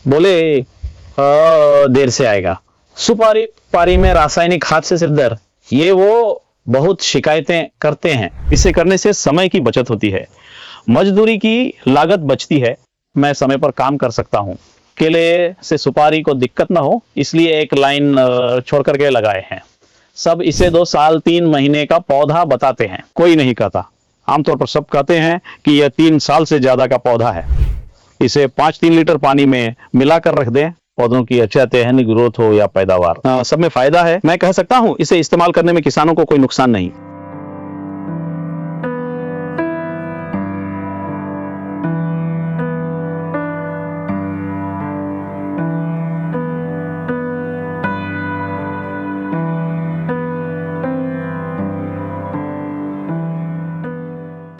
बोले देर से आएगा। सुपारी पारी में रासायनिक खाद से सिरदर्द, ये वो बहुत शिकायतें करते हैं। इसे करने से समय की बचत होती है, मजदूरी की लागत बचती है, मैं समय पर काम कर सकता हूँ। केले से सुपारी को दिक्कत ना हो इसलिए एक लाइन छोड़ करके लगाए हैं। सब इसे 2 साल 3 महीने का पौधा बताते हैं। कोई नहीं कहता। आमतौर पर सब कहते हैं कि यह 3 साल से ज्यादा का पौधा है। इसे 5-3 लीटर पानी में मिलाकर रख दें, पौधों की अच्छा तेहनी ग्रोथ हो या पैदावार, सब में फायदा है। मैं कह सकता हूं इसे इस्तेमाल करने में किसानों को कोई नुकसान नहीं।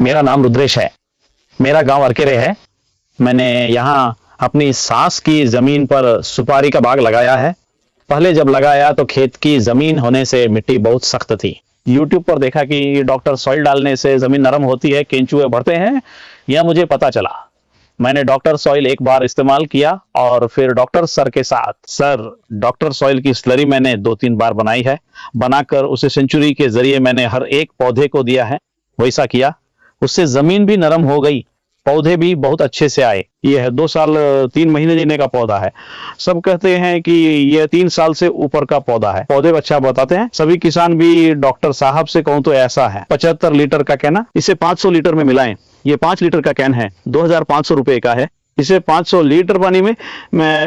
मेरा नाम रुद्रेश है, मेरा गांव अरकेरे है। मैंने यहाँ अपनी सास की जमीन पर सुपारी का बाग लगाया है। पहले जब लगाया तो खेत की जमीन होने से मिट्टी बहुत सख्त थी। YouTube पर देखा कि डॉक्टर सॉइल डालने से जमीन नरम होती है, केंचुए बढ़ते हैं, यह मुझे पता चला। मैंने डॉक्टर सॉइल एक बार इस्तेमाल किया और फिर डॉक्टर सर के साथ डॉक्टर सॉइल की स्लरी मैंने 2-3 बार बनाई है। बनाकर उसे सेंचुरी के जरिए मैंने हर एक पौधे को दिया है। वैसा किया, उससे जमीन भी नरम हो गई, पौधे भी बहुत अच्छे से आए। यह है 2 साल 3 महीने जीने का पौधा है। सब कहते हैं कि यह 3 साल से ऊपर का पौधा है। पौधे अच्छा बताते हैं सभी किसान भी। डॉक्टर साहब से कहूं तो ऐसा है। 75 लीटर का कैन, इसे 500 लीटर में मिलाएं। ये 5 लीटर का कैन है, 2500 रुपए का है। इसे 500 लीटर पानी में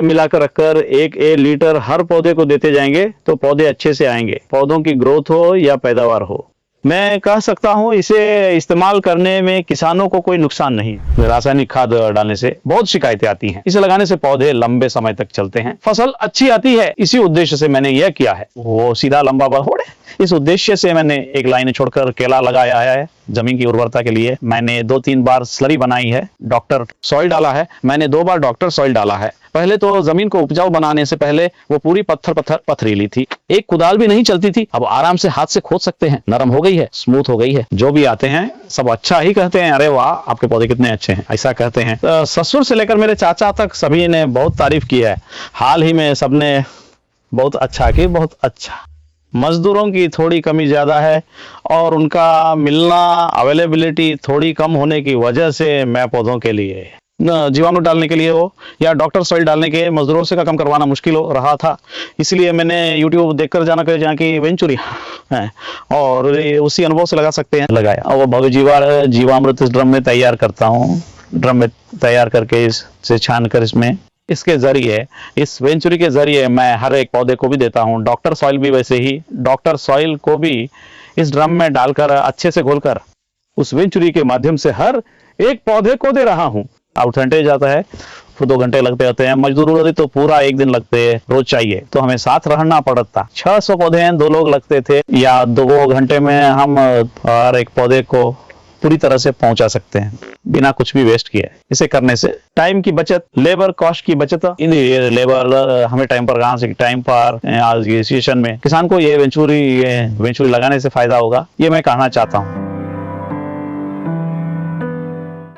मिलाकर रखकर 1 लीटर हर पौधे को देते जाएंगे तो पौधे अच्छे से आएंगे, पौधों की ग्रोथ हो या पैदावार हो। मैं कह सकता हूं इसे इस्तेमाल करने में किसानों को कोई नुकसान नहीं। रासायनिक खाद डालने से बहुत शिकायतें आती हैं। इसे लगाने से पौधे लंबे समय तक चलते हैं, फसल अच्छी आती है। इसी उद्देश्य से मैंने यह किया है। वो सीधा लंबा बढ़े, इस उद्देश्य से मैंने एक लाइन छोड़कर केला लगाया है। जमीन की उर्वरता के लिए मैंने 2-3 बार स्लरी बनाई है, डॉक्टर सॉइल डाला है। मैंने 2 बार डॉक्टर सॉइल डाला है। पहले तो जमीन को उपजाऊ बनाने से पहले वो पूरी पथरीली थी, एक कुदाल भी नहीं चलती थी। अब आराम से हाथ से खोद सकते हैं, नरम हो गई है, स्मूथ हो गई है। जो भी आते हैं सब अच्छा ही कहते हैं, अरे वाह आपके पौधे कितने अच्छे हैं, ऐसा कहते हैं। ससुर से लेकर मेरे चाचा तक सभी ने बहुत तारीफ की है। हाल ही में सबने बहुत अच्छा की, बहुत अच्छा। मजदूरों की थोड़ी कमी ज्यादा है और उनका मिलना अवेलेबिलिटी थोड़ी कम होने की वजह से मैं पौधों के लिए जीवाणु डालने के लिए हो या डॉक्टर सॉइल डालने के मजदूरों से का कम करवाना मुश्किल हो रहा था। इसलिए मैंने YouTube देखकर जहाँ की वेंचुरी है और उसी अनुभव से लगा सकते हैं, लगाया। और वो भव्य जीवामृत इस ड्रम में तैयार करता हूँ। ड्रम में तैयार करके इसे छान कर इसके जरिए, इस वेंचुरी के जरिए मैं हर एक पौधे को भी देता हूँ। डॉक्टर सॉइल भी वैसे ही, डॉक्टर सॉइल को भी इस ड्रम में डालकर अच्छे से घोलकर उस वेंचुरी के माध्यम से हर एक पौधे को दे रहा हूँ। आउटसेंटेज आता है तो 2 घंटे लगते होते हैं, मजदूर होते तो पूरा 1 दिन लगते हैं, रोज चाहिए तो हमें साथ रहना पड़ता। 600 पौधे हैं, 2 लोग लगते थे, या 2 घंटे में हम हर एक पौधे को पूरी तरह से पहुंचा सकते हैं बिना कुछ भी वेस्ट किए। इसे करने से टाइम की बचत, लेबर कॉस्ट की बचत। इन लेबर हमें टाइम पर कहां से, टाइम पर आज ये सीजन में किसान को ये वेंचुरी लगाने से फायदा होगा, ये मैं कहना चाहता हूँ।